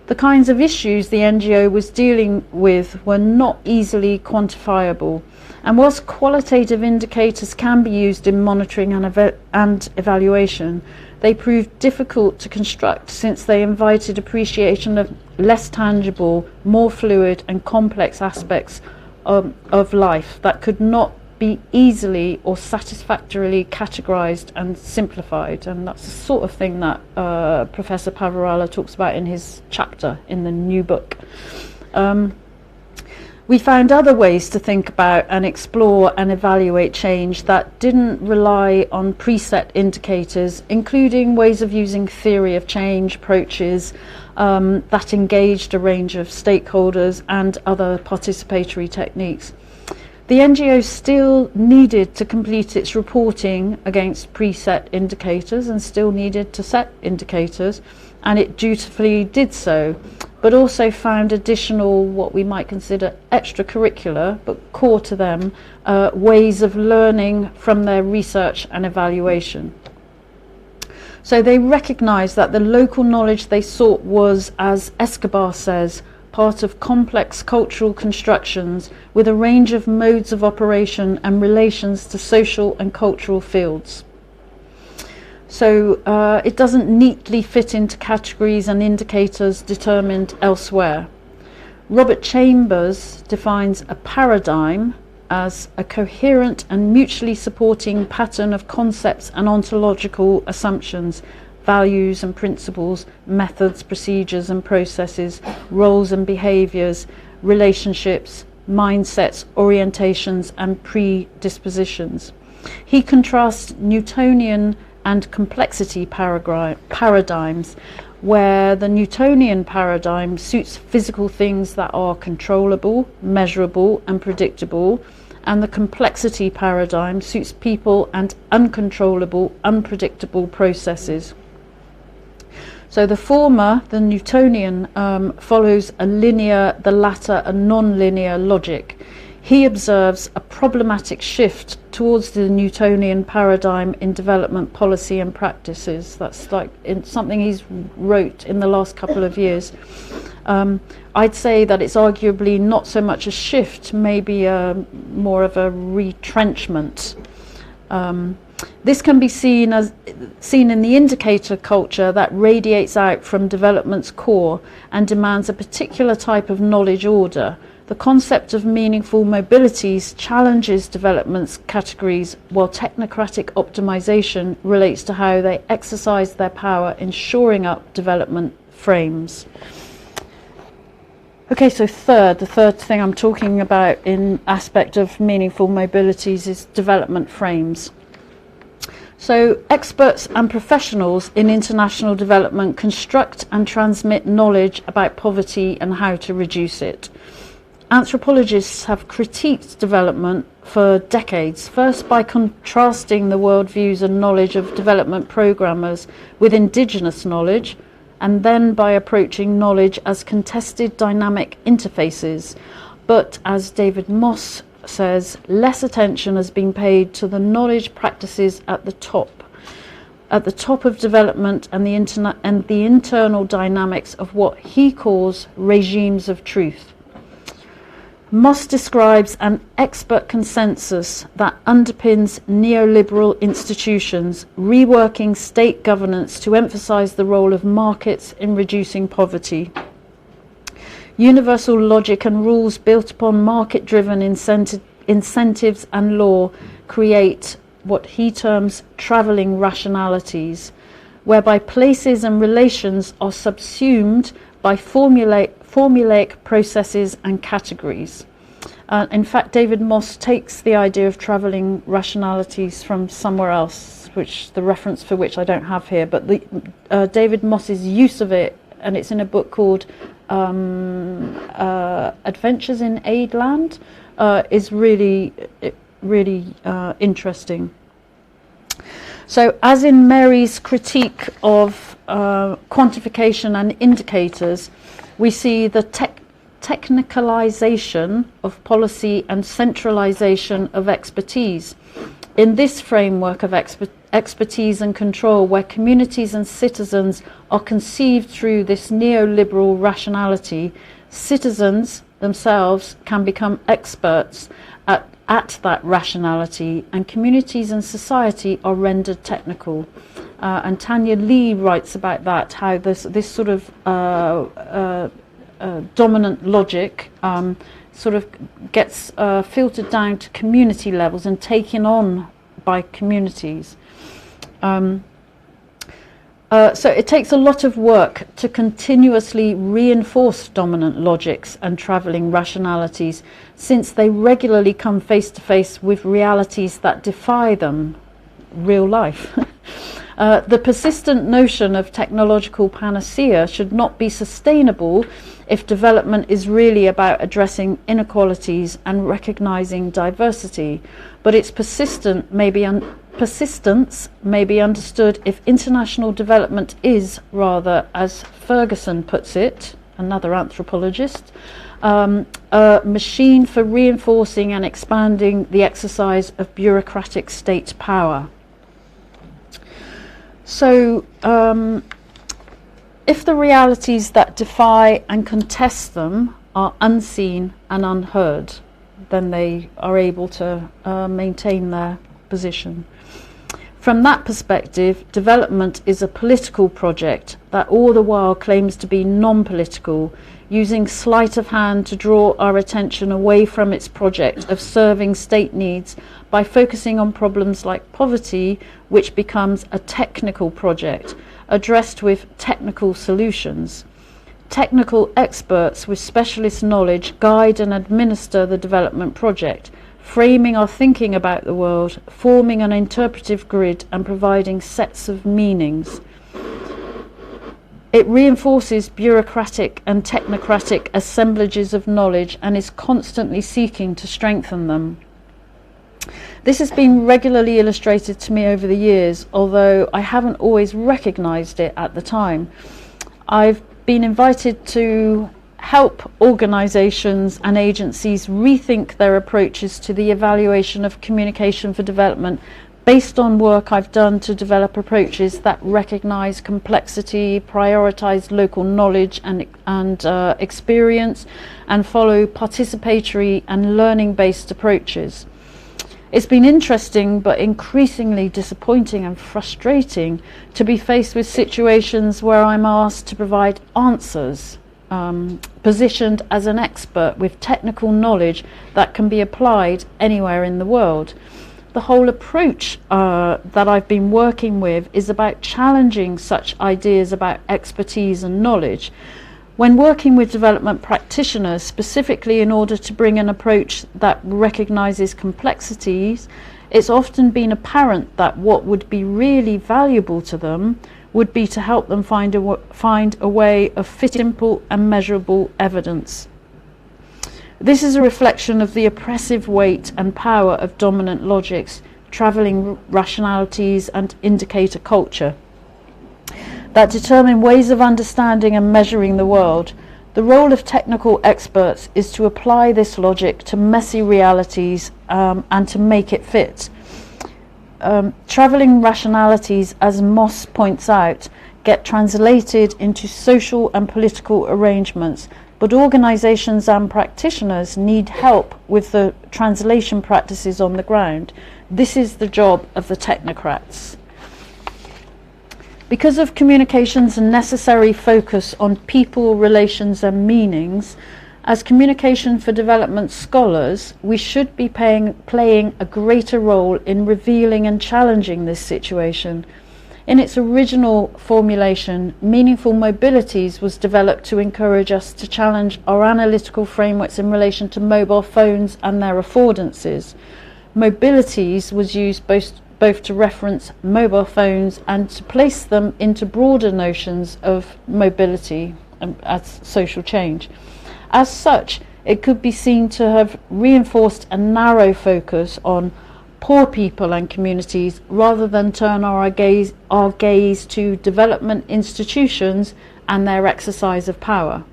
S3: The kinds of issues the NGO was dealing with were not easily quantifiable, and whilst qualitative indicators can be used in monitoring and evaluation, they proved difficult to construct since they invited appreciation of less tangible, more fluid and complex aspects of life that could not be easily or satisfactorily categorized and simplified. And that's the sort of thing that Professor Pavarala talks about in his chapter in the new book. We found other ways to think about and explore and evaluate change that didn't rely on preset indicators, including ways of using theory of change approaches that engaged a range of stakeholders and other participatory techniques. The NGO still needed to complete its reporting against preset indicators and still needed to set indicators, and it dutifully did so, but also found additional, what we might consider extracurricular, but core to them, ways of learning from their research and evaluation. So they recognised that the local knowledge they sought was, as Escobar says, part of complex cultural constructions with a range of modes of operation and relations to social and cultural fields. So it doesn't neatly fit into categories and indicators determined elsewhere. Robert Chambers defines a paradigm as a coherent and mutually supporting pattern of concepts and ontological assumptions, values and principles, methods, procedures and processes, roles and behaviours, relationships, mindsets, orientations and predispositions. He contrasts Newtonian and complexity paradigms, where the Newtonian paradigm suits physical things that are controllable, measurable and predictable, and the complexity paradigm suits people and uncontrollable, unpredictable processes. So the former, the Newtonian, follows a linear, the latter a non-linear logic. He observes a problematic shift towards the Newtonian paradigm in development policy and practices. That's like something he's wrote in the last couple of years. I'd say that it's arguably not so much a shift, maybe more of a retrenchment. This can be seen in the indicator culture that radiates out from development's core and demands a particular type of knowledge order. The concept of meaningful mobilities challenges development's categories, while technocratic optimization relates to how they exercise their power in shoring up development frames. Okay, so the third thing I'm talking about in aspect of meaningful mobilities is development frames. So experts and professionals in international development construct and transmit knowledge about poverty and how to reduce it. Anthropologists have critiqued development for decades, first by contrasting the worldviews and knowledge of development programmers with indigenous knowledge, and then by approaching knowledge as contested dynamic interfaces. But as David Moss says, less attention has been paid to the knowledge practices at the top of development and the internal dynamics of what he calls regimes of truth. Moss describes an expert consensus that underpins neoliberal institutions, reworking state governance to emphasize the role of markets in reducing poverty. Universal logic and rules built upon market-driven incentives and law create what he terms travelling rationalities, whereby places and relations are subsumed by formulaic processes and categories. In fact, David Moss takes the idea of travelling rationalities from somewhere else, which the reference for which I don't have here, but David Moss's use of it, and it's in a book called Adventures in Aid Land, is really really interesting. So, as in Mary's critique of quantification and indicators, we see the technicalization of policy and centralization of expertise. In this framework of expertise and control, where communities and citizens are conceived through this neoliberal rationality, citizens themselves can become experts at that rationality, and communities and society are rendered technical. And Tanya Lee writes about that, how this sort of dominant logic sort of gets filtered down to community levels and taken on by communities. So it takes a lot of work to continuously reinforce dominant logics and travelling rationalities, since they regularly come face to face with realities that defy them, real life. The persistent notion of technological panacea should not be sustainable if development is really about addressing inequalities and recognising diversity, but its persistence may be understood if international development is rather, as Ferguson puts it, another anthropologist, a machine for reinforcing and expanding the exercise of bureaucratic state power. So, if the realities that defy and contest them are unseen and unheard, then they are able to maintain their position. From that perspective, development is a political project that all the while claims to be non-political, using sleight of hand to draw our attention away from its project of serving state needs by focusing on problems like poverty, which becomes a technical project, addressed with technical solutions. Technical experts with specialist knowledge guide and administer the development project, framing our thinking about the world, forming an interpretive grid and providing sets of meanings. It reinforces bureaucratic and technocratic assemblages of knowledge and is constantly seeking to strengthen them. This has been regularly illustrated to me over the years, although I haven't always recognised it at the time. I've been invited to help organisations and agencies rethink their approaches to the evaluation of communication for development based on work I've done to develop approaches that recognise complexity, prioritise local knowledge and experience, and follow participatory and learning-based approaches. It's been interesting but increasingly disappointing and frustrating to be faced with situations where I'm asked to provide answers, positioned as an expert with technical knowledge that can be applied anywhere in the world. The whole approach that I've been working with is about challenging such ideas about expertise and knowledge. When working with development practitioners, specifically in order to bring an approach that recognises complexities, it's often been apparent that what would be really valuable to them would be to help them find a way of simple and measurable evidence. This is a reflection of the oppressive weight and power of dominant logics, travelling rationalities and indicator culture that determine ways of understanding and measuring the world. The role of technical experts is to apply this logic to messy realities and to make it fit. Travelling rationalities, as Moss points out, get translated into social and political arrangements, but organisations and practitioners need help with the translation practices on the ground. This is the job of the technocrats. Because of communication's necessary focus on people, relations and meanings, as communication for development scholars, we should be playing a greater role in revealing and challenging this situation. In its original formulation, Meaningful Mobilities was developed to encourage us to challenge our analytical frameworks in relation to mobile phones and their affordances. Mobilities was used both to reference mobile phones and to place them into broader notions of mobility as social change. As such, it could be seen to have reinforced a narrow focus on poor people and communities rather than turn our gaze to development institutions and their exercise of power.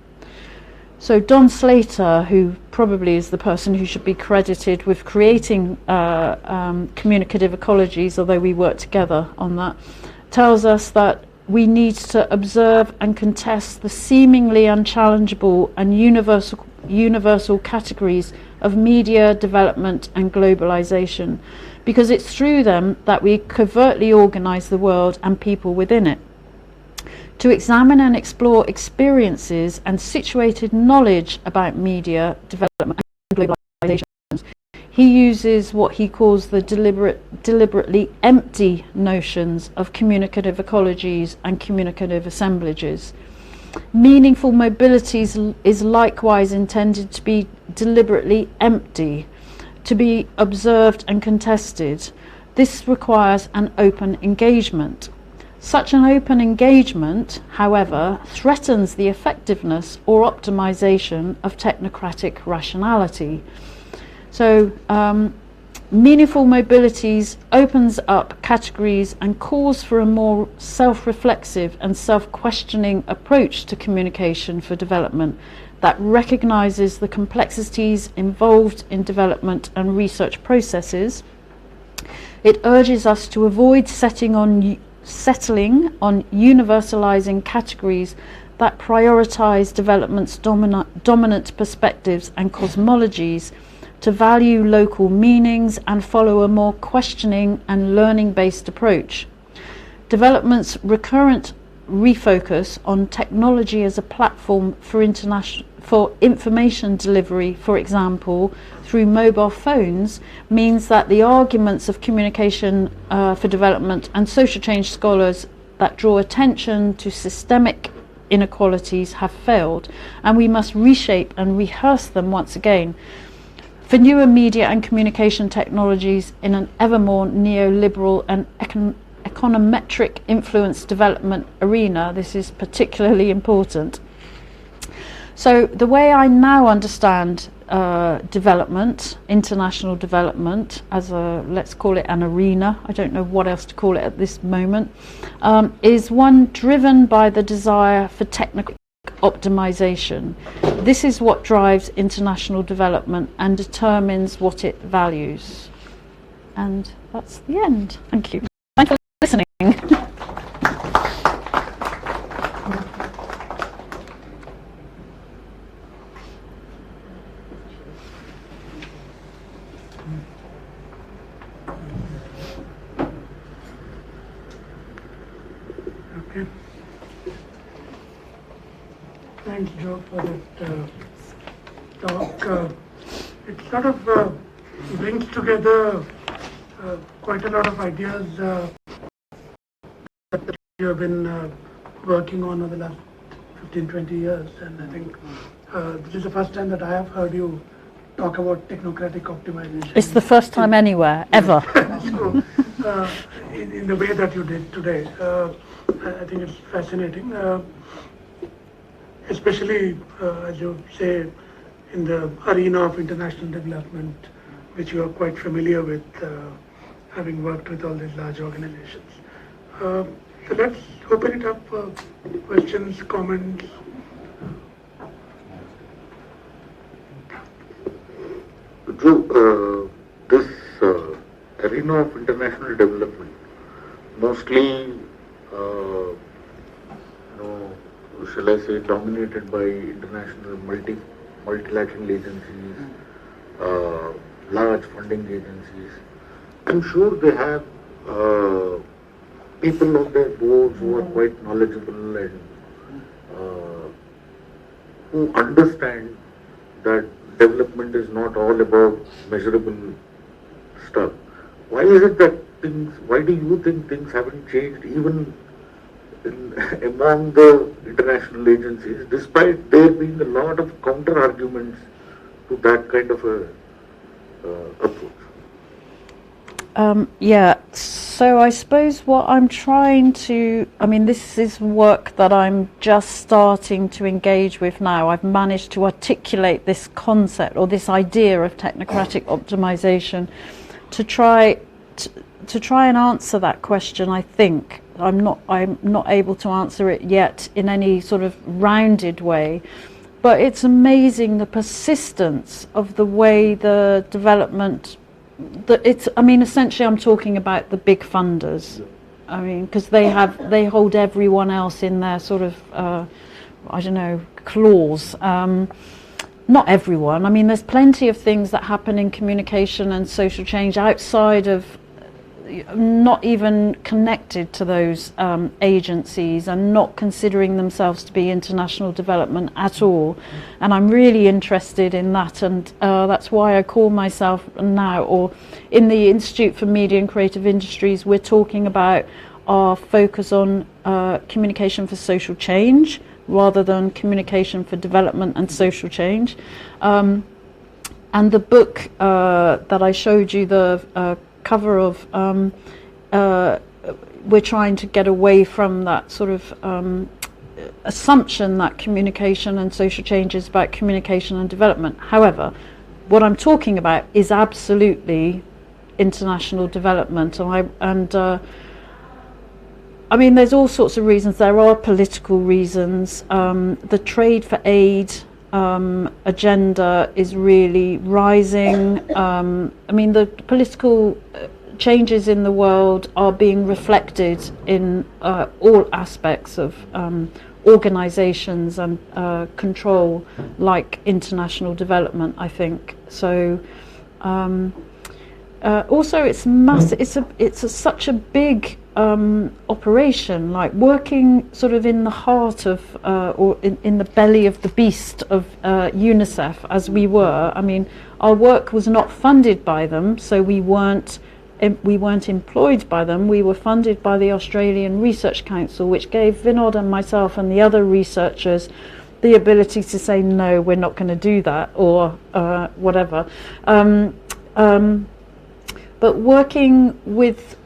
S3: So Don Slater, who probably is the person who should be credited with creating communicative ecologies, although we work together on that, tells us that we need to observe and contest the seemingly unchallengeable and universal categories of media, development and globalization, because it's through them that we covertly organize the world and people within it. To examine and explore experiences and situated knowledge about media, development and globalization, he uses what he calls the deliberately empty notions of communicative ecologies and communicative assemblages. Meaningful mobilities is likewise intended to be deliberately empty, to be observed and contested. This requires an open engagement. Such an open engagement, however, threatens the effectiveness or optimization of technocratic rationality. So, meaningful mobilities opens up categories and calls for a more self-reflexive and self-questioning approach to communication for development that recognizes the complexities involved in development and research processes. It urges us to avoid settling on universalizing categories that prioritize development's dominant perspectives and cosmologies, to value local meanings and follow a more questioning and learning-based approach. Development's recurrent refocus on technology as a platform for information delivery, for example, through mobile phones, means that the arguments of communication for development and social change scholars that draw attention to systemic inequalities have failed, and we must reshape and rehearse them once again. For newer media and communication technologies in an ever more neoliberal and econometric influence development arena, this is particularly important. So the way I now understand development, international development, as a, let's call it an arena, I don't know what else to call it at this moment, is one driven by the desire for technocratic optimization. This is what drives international development and determines what it values. And that's the end. Thank you. Thanks for listening.
S5: Okay. Thanks, Joe, for that talk. It sort of brings together quite a lot of ideas that you have been working on over the last 15-20 years, and I think this is the first time that I have heard you talk about technocratic optimization.
S3: It's the first time anywhere, ever.
S5: So, in the way that you did today, I think it's fascinating. Especially, as you say, in the arena of international development, which you are quite familiar with, having worked with all these large organizations. So let's open it up for questions, comments.
S6: Joe, this arena of international development, mostly, shall I say, dominated by international multilateral agencies, large funding agencies. I'm sure they have people on their boards who are quite knowledgeable and who understand that development is not all about measurable stuff. Why is it that why do you think things haven't changed even among the international agencies, despite there being a lot of counter arguments to that kind of a approach?
S3: Yeah, so I suppose what I'm trying to, I mean, this is work that I'm just starting to engage with now. I've managed to articulate this concept or this idea of technocratic optimization to try and answer that question. I think I'm not able to answer it yet in any sort of rounded way, but it's amazing the persistence of the way the development. I mean, essentially, I'm talking about the big funders. I mean, because they hold everyone else in their sort of, I don't know, claws. Not everyone. I mean, there's plenty of things that happen in communication and social change outside of, not even connected to those agencies and not considering themselves to be international development at all. And I'm really interested in that, and that's why I call myself now, or in the Institute for Media and Creative Industries, we're talking about our focus on communication for social change rather than communication for development and social change. And the book that I showed you, the cover of, we're trying to get away from that sort of assumption that communication and social change is about communication and development. However, what I'm talking about is absolutely international development, I mean, there's all sorts of reasons. There are political reasons. The trade for aid agenda is really rising. I mean, the political changes in the world are being reflected in all aspects of organizations and control, like international development, I think. So also it's massive. It's such a big operation, like working sort of in the heart of or in the belly of the beast of UNICEF, as we were. I mean, our work was not funded by them, so we weren't employed by them. We were funded by the Australian Research Council, which gave Vinod and myself and the other researchers the ability to say, no, we're not going to do that, or whatever. But working with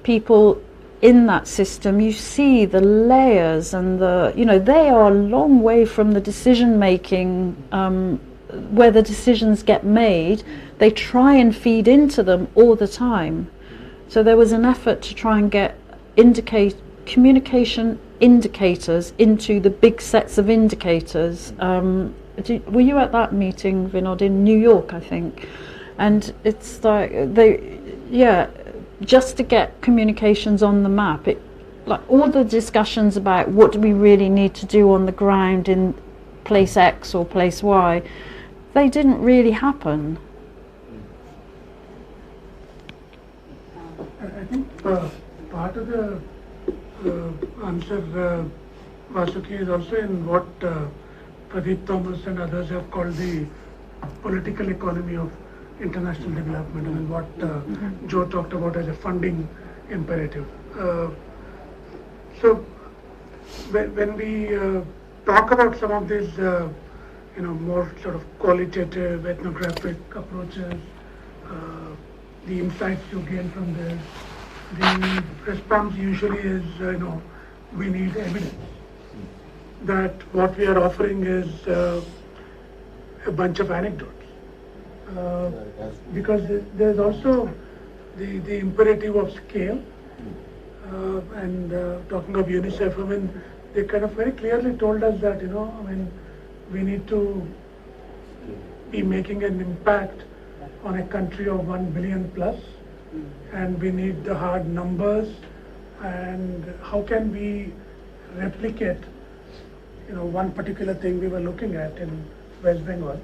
S3: people in that system, you see the layers and they are a long way from the decision making, where the decisions get made. They try and feed into them all the time. So there was an effort to try and get communication indicators into the big sets of indicators. Were you at that meeting, Vinod, in New York, I think? And it's like just to get communications on the map, like all the discussions about what do we really need to do on the ground in place X or place Y, they didn't really happen.
S5: I think part of the answer, Vasuki, is also in what Pradeep Thomas and others have called the political economy of international development, and what Joe talked about as a funding imperative. So when we talk about some of these, more sort of qualitative, ethnographic approaches, the insights you gain from this, the response usually is, we need evidence that what we are offering is a bunch of anecdotes. Because there's also the imperative of scale, and talking of UNICEF, I mean, they kind of very clearly told us that, we need to be making an impact on a country of 1 billion plus, and we need the hard numbers, and how can we replicate, one particular thing we were looking at in West Bengal,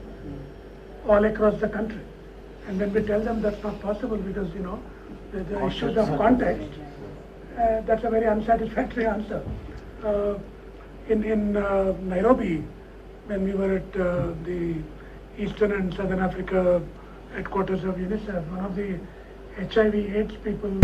S5: all across the country. And when we tell them that's not possible because, the issues of context, that's a very unsatisfactory answer. In Nairobi, when we were at the Eastern and Southern Africa headquarters of UNICEF, one of the HIV/AIDS people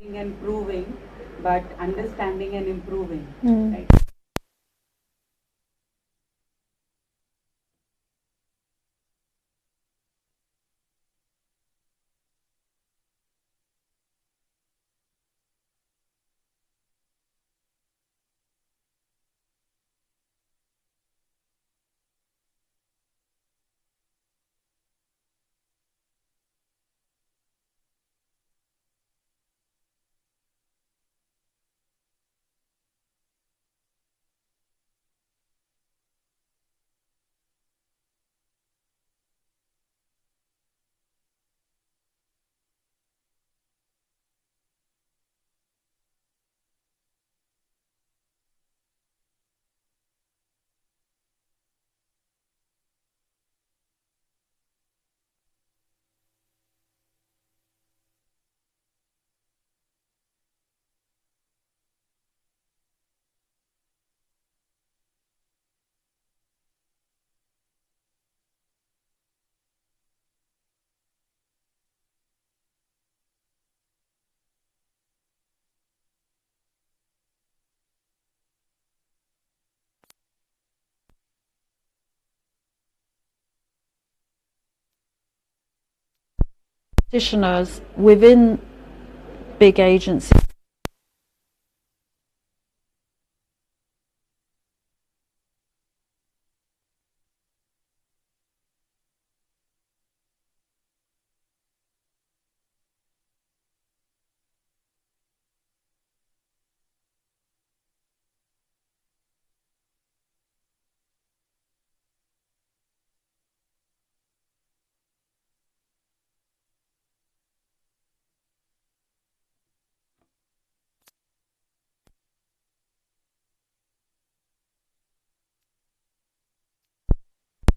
S7: and proving, but understanding and improving. Right?
S3: Practitioners within big agencies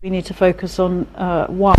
S3: we need to focus on why